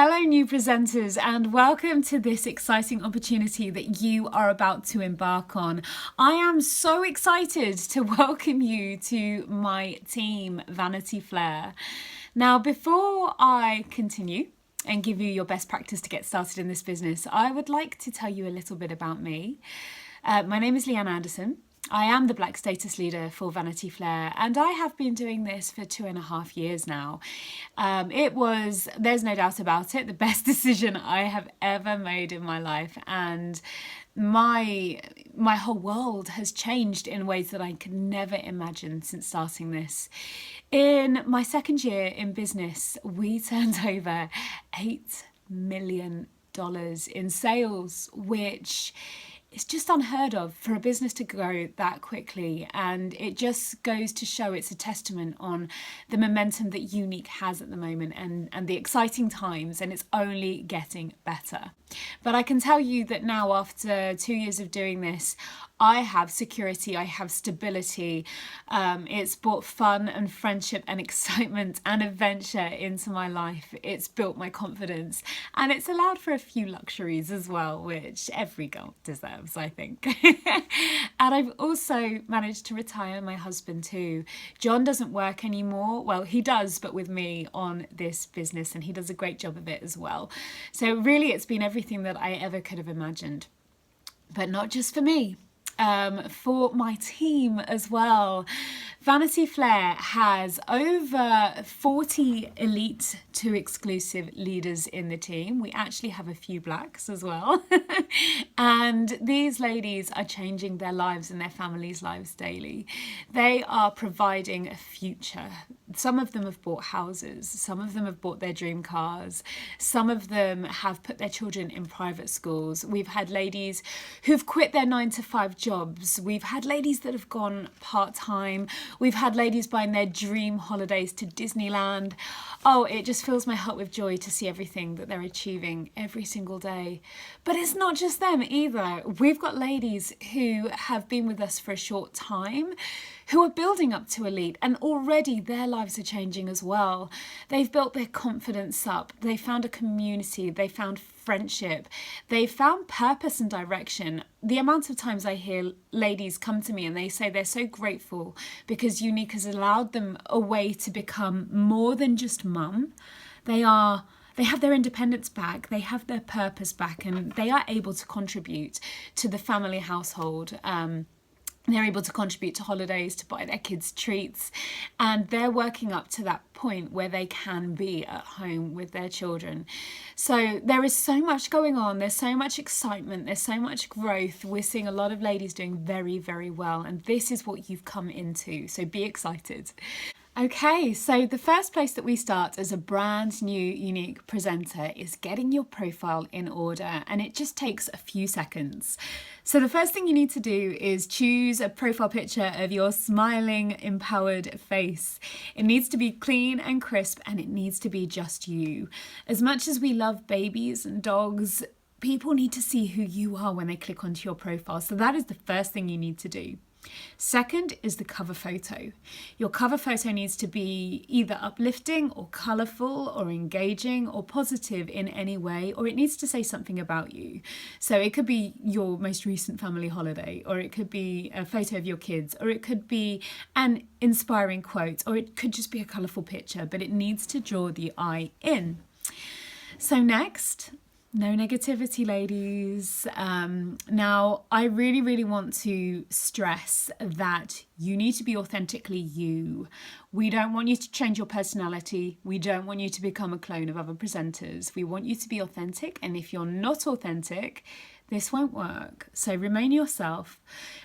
Hello new presenters, and welcome to this exciting opportunity that you are about to embark on. I am so excited to welcome you to my team, Vanity Flair. Now, before I continue and give you your best practice to get started in this business, I would like to tell you a little bit about me. My name is Lianne Anderson. I am the Black Status Leader for Vanity Flair, and I have been doing this for 2.5 years now. It was, there's no doubt about it, the best decision I have ever made in my life, and my whole world has changed in ways that I could never imagine since starting this. In my second year in business, we turned over $8 million in sales, which it's just unheard of for a business to grow that quickly, and it just goes to show it's a testament on the momentum that Unique has at the moment and the exciting times, and it's only getting better. But I can tell you that now, after 2 years of doing this, I have security, I have stability. It's brought fun and friendship and excitement and adventure into my life. It's built my confidence, and it's allowed for a few luxuries as well, which every girl deserves, I think. And I've also managed to retire my husband too. John doesn't work anymore. Well, he does, but with me on this business, and he does a great job of it as well. So really, it's been everything that I ever could have imagined. But not just for me. For my team as well. Vanity Flair has over 40 elite to exclusive leaders in the team. We actually have a few blacks as well. And these ladies are changing their lives and their families' lives daily. They are providing a future. Some of them have bought houses. Some of them have bought their dream cars. Some of them have put their children in private schools. We've had ladies who've quit their 9-to-5 jobs. We've had ladies that have gone part-time. We've had ladies buying their dream holidays to Disneyland. Oh, it just fills my heart with joy to see everything that they're achieving every single day. But it's not just them either. We've got ladies who have been with us for a short time, who are building up to elite, and already their lives are changing as well. They've built their confidence up. They found a community. They found friendship. They found purpose and direction. The amount of times I hear ladies come to me and they say they're so grateful because Unique has allowed them a way to become more than just mum. They have their independence back, they have their purpose back, and they are able to contribute to the family household. They're able to contribute to holidays, to buy their kids treats, and they're working up to that point where they can be at home with their children. So there is so much going on. There's so much excitement. There's so much growth. We're seeing a lot of ladies doing very, very well, and this is what you've come into. So be excited. Okay, so the first place that we start as a brand new Unique presenter is getting your profile in order, and it just takes a few seconds. So the first thing you need to do is choose a profile picture of your smiling, empowered face. It needs to be clean and crisp, and it needs to be just you. As much as we love babies and dogs, people need to see who you are when they click onto your profile. So that is the first thing you need to do. Second is the cover photo. Your cover photo needs to be either uplifting or colourful or engaging or positive in any way, or it needs to say something about you. So it could be your most recent family holiday, or it could be a photo of your kids, or it could be an inspiring quote, or it could just be a colourful picture, but it needs to draw the eye in. So next, no negativity, ladies. Now, I really, really want to stress that you need to be authentically you. We don't want you to change your personality. We don't want you to become a clone of other presenters. We want you to be authentic, and if you're not authentic, this won't work. So remain yourself.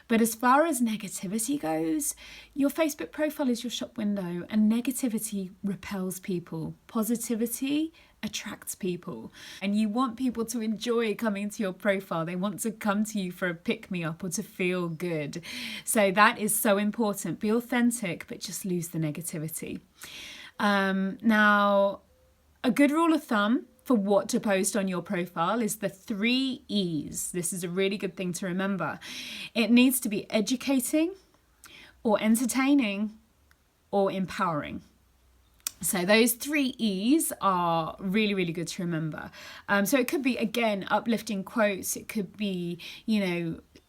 But as far as negativity goes, your Facebook profile is your shop window, and negativity repels people. Positivity attracts people, and you want people to enjoy coming to your profile. They want to come to you for a pick-me-up or to feel good. So that is so important. Be authentic, but just lose the negativity. Now, a good rule of thumb for what to post on your profile is the 3 E's. This is a really good thing to remember. It needs to be educating, or entertaining, or empowering. So those 3 E's are really, really good to remember. So it could be, again, uplifting quotes. It could be,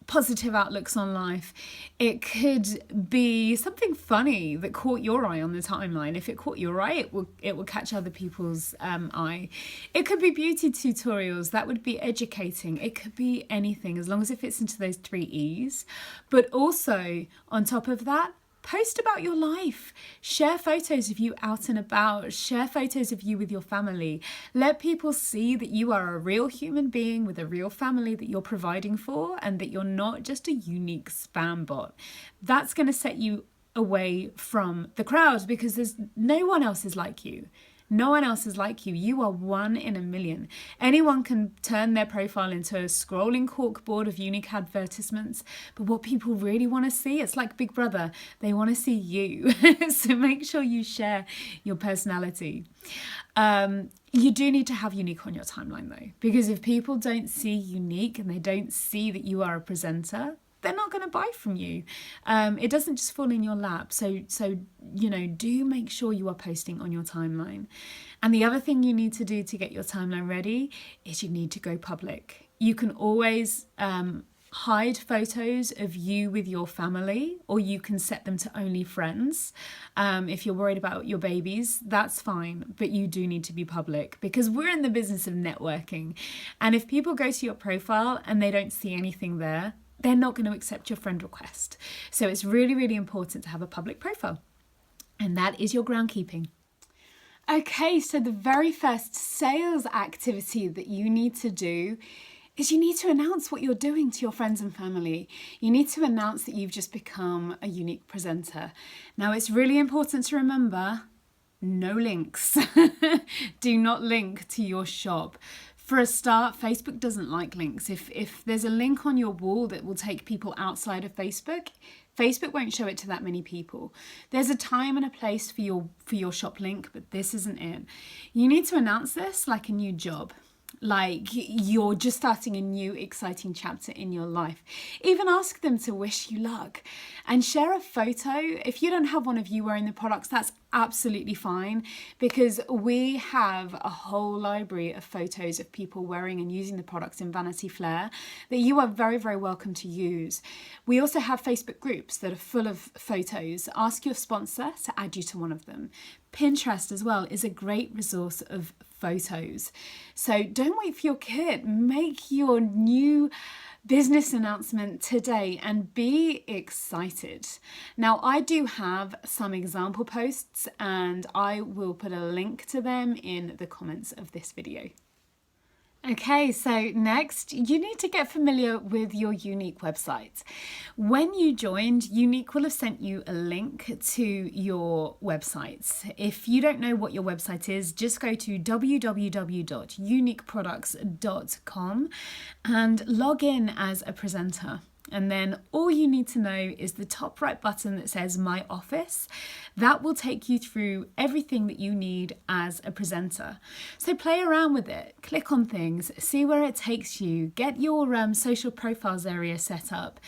positive outlooks on life. It could be something funny that caught your eye on the timeline. If it caught your eye, it will catch other people's eye. It could be beauty tutorials. That would be educating. It could be anything, as long as it fits into those 3 E's. But also, on top of that, post about your life. Share photos of you out and about. Share photos of you with your family. Let people see that you are a real human being with a real family that you're providing for, and that you're not just a unique spam bot. That's going to set you away from the crowd, because there's no one else is like you. No one else is like you. You are one in a million. Anyone can turn their profile into a scrolling corkboard of unique advertisements. But what people really want to see, it's like Big Brother. They want to see you. So make sure you share your personality. You do need to have unique on your timeline though, because if people don't see unique and they don't see that you are a presenter, they're not going to buy from you. It doesn't just fall in your lap. So do make sure you are posting on your timeline. And the other thing you need to do to get your timeline ready is you need to go public. You can always hide photos of you with your family, or you can set them to only friends. If you're worried about your babies, that's fine, but you do need to be public, because we're in the business of networking. And if people go to your profile and they don't see anything there, they're not going to accept your friend request. So it's really, really important to have a public profile. And that is your groundkeeping. Okay, so the very first sales activity that you need to do is you need to announce what you're doing to your friends and family. You need to announce that you've just become a unique presenter. Now, it's really important to remember, no links. Do not link to your shop. For a start, Facebook doesn't like links. If there's a link on your wall that will take people outside of Facebook, Facebook won't show it to that many people. There's a time and a place for your shop link, but this isn't it. You need to announce this like a new job. Like you're just starting a new exciting chapter in your life. Even ask them to wish you luck and share a photo. If you don't have one of you wearing the products, that's absolutely fine, because we have a whole library of photos of people wearing and using the products in Vanity Fair that you are very, very welcome to use. We also have Facebook groups that are full of photos. Ask your sponsor to add you to one of them. Pinterest as well is a great resource of photos. So don't wait for your kit. Make your new business announcement today and be excited. Now, I do have some example posts and I will put a link to them in the comments of this video. Okay, so next, you need to get familiar with your Unique website. When you joined, Unique will have sent you a link to your website. If you don't know what your website is, just go to www.uniqueproducts.com and log in as a presenter. And then all you need to know is the top right button that says My Office. That will take you through everything that you need as a presenter. So play around with it, click on things, see where it takes you, get your social profiles area set up.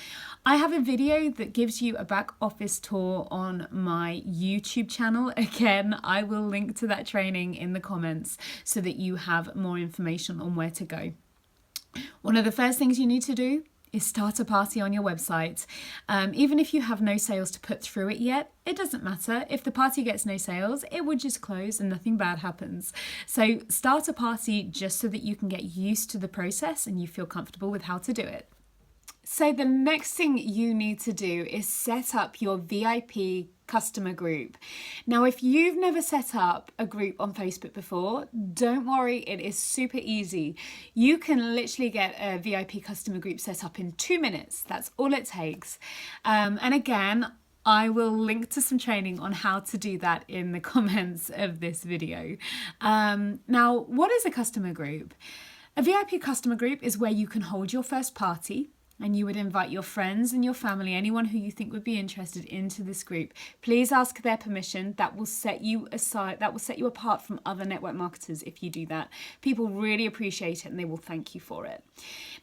I have a video that gives you a back office tour on my YouTube channel. Again, I will link to that training in the comments so that you have more information on where to go. One of the first things you need to do is start a party on your website. Even if you have no sales to put through it yet, it doesn't matter. If the party gets no sales, it would just close and nothing bad happens. So start a party just so that you can get used to the process and you feel comfortable with how to do it. So the next thing you need to do is set up your VIP customer group. Now, if you've never set up a group on Facebook before, don't worry, it is super easy. You can literally get a VIP customer group set up in 2 minutes. That's all it takes. And again, I will link to some training on how to do that in the comments of this video. Now, what is a customer group? A VIP customer group is where you can hold your first party. and you would invite your friends and your family, anyone who you think would be interested, into this group, please ask their permission. That will set you aside, that will set you apart from other network marketers if you do that. People really appreciate it and they will thank you for it.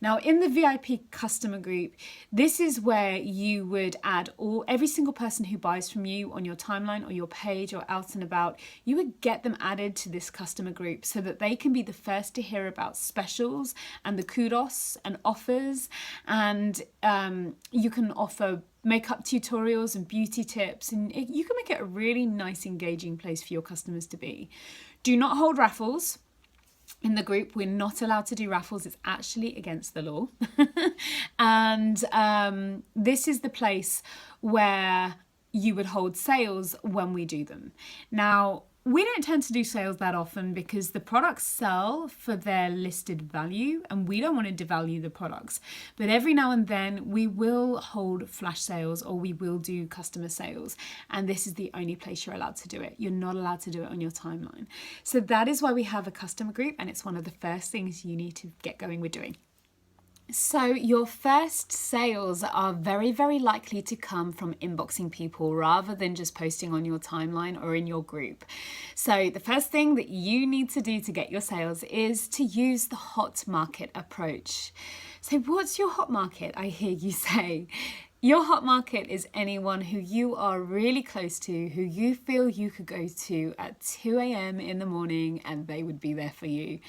Now, in the VIP customer group, this is where you would add every single person who buys from you on your timeline or your page or out and about. You would get them added to this customer group so that they can be the first to hear about specials and the kudos and offers, and you can offer makeup tutorials and beauty tips, and you can make it a really nice, engaging place for your customers to be. Do not hold raffles. In the group, we're not allowed to do raffles. It's actually against the law. And this is the place where you would hold sales when we do them. Now, we don't tend to do sales that often because the products sell for their listed value and we don't want to devalue the products. But every now and then we will hold flash sales or we will do customer sales. And this is the only place you're allowed to do it. You're not allowed to do it on your timeline. So that is why we have a customer group, and it's one of the first things you need to get going with doing. So your first sales are very, very likely to come from inboxing people rather than just posting on your timeline or in your group. So the first thing that you need to do to get your sales is to use the hot market approach. So what's your hot market? I hear you say. Your hot market is anyone who you are really close to, who you feel you could go to at 2 a.m. in the morning and they would be there for you.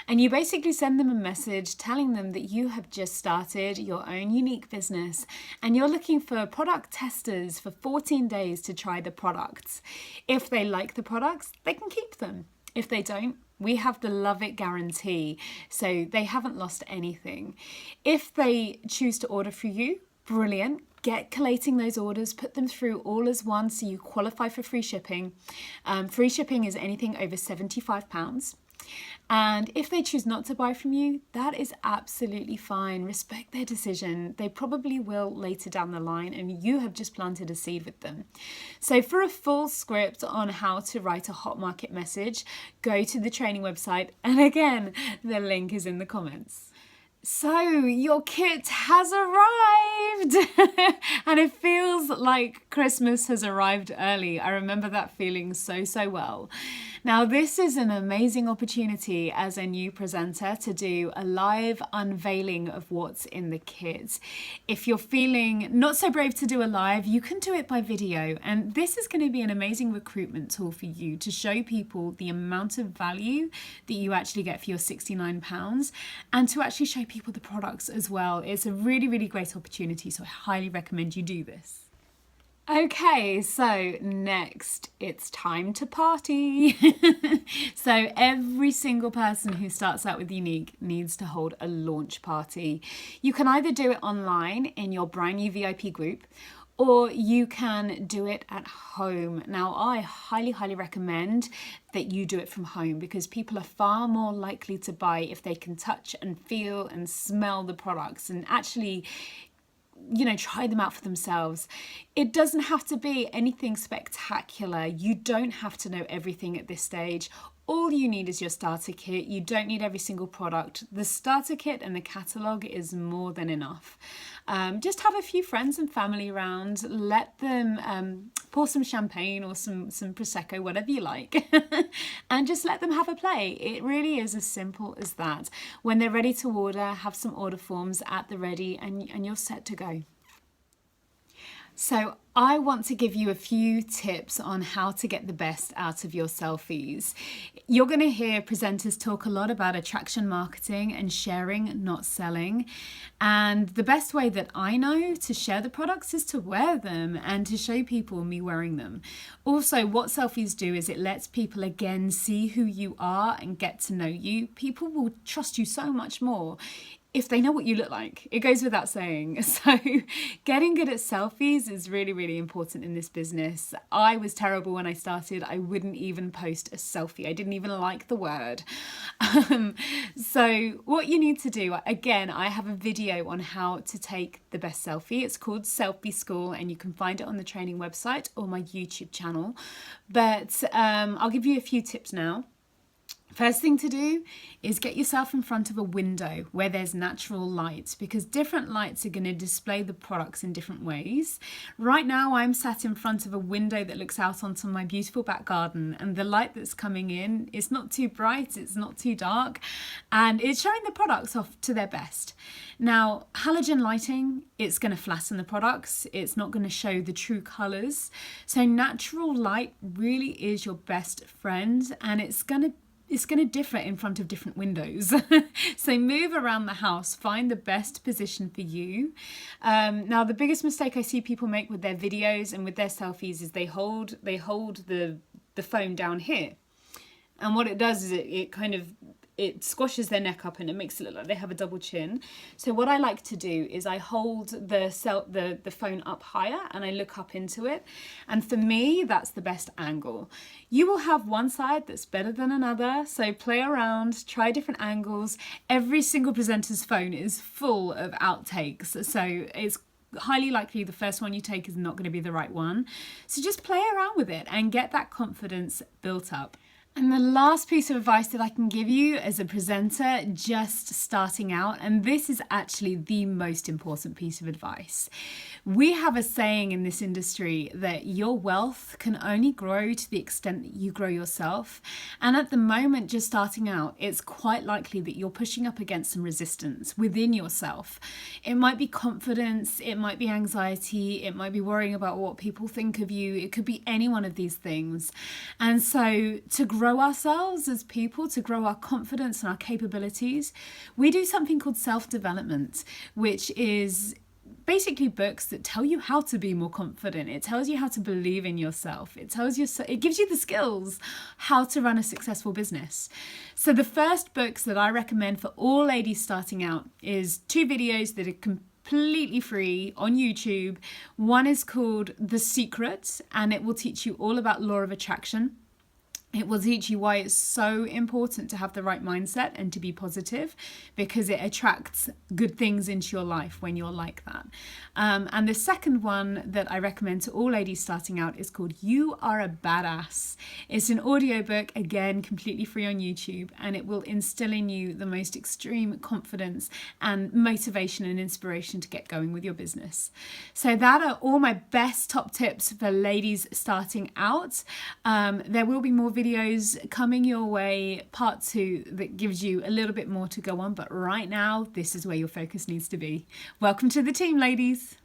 And you basically send them a message telling them that you have just started your own unique business and you're looking for product testers for 14 days to try the products. If they like the products, they can keep them. If they don't, we have the love it guarantee, so they haven't lost anything. If they choose to order for you, brilliant. Get collating those orders, put them through all as one so you qualify for free shipping. Free shipping is anything over £75. And if they choose not to buy from you, that is absolutely fine. Respect their decision. They probably will later down the line, and you have just planted a seed with them. So for a full script on how to write a hot market message, go to the training website. And again, the link is in the comments. So your kit has arrived and it feels like Christmas has arrived early. I remember that feeling so well. Now this is an amazing opportunity as a new presenter to do a live unveiling of what's in the kit. If you're feeling not so brave to do a live, you can do it by video, and this is going to be an amazing recruitment tool for you to show people the amount of value that you actually get for your £69 and to actually show people the products as well. It's a really great opportunity, so I highly recommend you do this. Okay, so next it's time to party. So every single person who starts out with Unique needs to hold a launch party. You can either do it online in your brand new VIP group, or you can do it at home. Now, I highly recommend that you do it from home because people are far more likely to buy if they can touch and feel and smell the products and actually, you know, try them out for themselves. It doesn't have to be anything spectacular. You don't have to know everything at this stage. All you need is your starter kit. You don't need every single product. The starter kit and the catalogue is more than enough. Just have a few friends and family around. Let them pour some champagne or some Prosecco, whatever you like, and just let them have a play. It really is as simple as that. When they're ready to order, have some order forms at the ready and you're set to go. So I want to give you a few tips on how to get the best out of your selfies. You're going to hear presenters talk a lot about attraction marketing and sharing, not selling. And the best way that I know to share the products is to wear them and to show people me wearing them. Also, what selfies do is it lets people again see who you are and get to know you. People will trust you so much more if they know what you look like. It goes without saying. So getting good at selfies is really important in this business. I was terrible when I started. I wouldn't even post a selfie. I didn't even like the word. So what you need to do, again, I have a video on how to take the best selfie. It's called Selfie School and you can find it on the training website or my YouTube channel. But I'll give you a few tips now. First thing to do is get yourself in front of a window where there's natural light, because different lights are going to display the products in different ways. Right now I'm sat in front of a window that looks out onto my beautiful back garden, and the light that's coming in is not too bright, it's not too dark, and it's showing the products off to their best. Now, halogen lighting, it's going to flatten the products, it's not going to show the true colours. So natural light really is your best friend, and it's going to differ in front of different windows. So move around the house, find the best position for you. Now, the biggest mistake I see people make with their videos and with their selfies is they hold the phone down here. And what it does is it squashes their neck up and it makes it look like they have a double chin. So what I like to do is I hold the phone up higher and I look up into it. And for me, that's the best angle. You will have one side that's better than another. So play around, try different angles. Every single presenter's phone is full of outtakes. So it's highly likely the first one you take is not going to be the right one. So just play around with it and get that confidence built up. And the last piece of advice that I can give you as a presenter just starting out, and this is actually the most important piece of advice. We have a saying in this industry that your wealth can only grow to the extent that you grow yourself. And at the moment, just starting out, it's quite likely that you're pushing up against some resistance within yourself. It might be confidence, it might be anxiety, it might be worrying about what people think of you. It could be any one of these things. And so to grow ourselves as people, to grow our confidence and our capabilities, we do something called self-development, which is basically books that tell you how to be more confident. It tells you how to believe in yourself. It gives you the skills how to run a successful business. So the first books that I recommend for all ladies starting out is 2 videos that are completely free on YouTube. One is called The Secret, and it will teach you all about law of attraction. It will teach you why it's so important to have the right mindset and to be positive, because it attracts good things into your life when you're like that. And the second one that I recommend to all ladies starting out is called You Are a Badass. It's an audiobook, again, completely free on YouTube, and it will instill in you the most extreme confidence and motivation and inspiration to get going with your business. So that are all my best top tips for ladies starting out. There will be more videos coming your way, part 2, that gives you a little bit more to go on, but right now this is where your focus needs to be. Welcome to the team, ladies.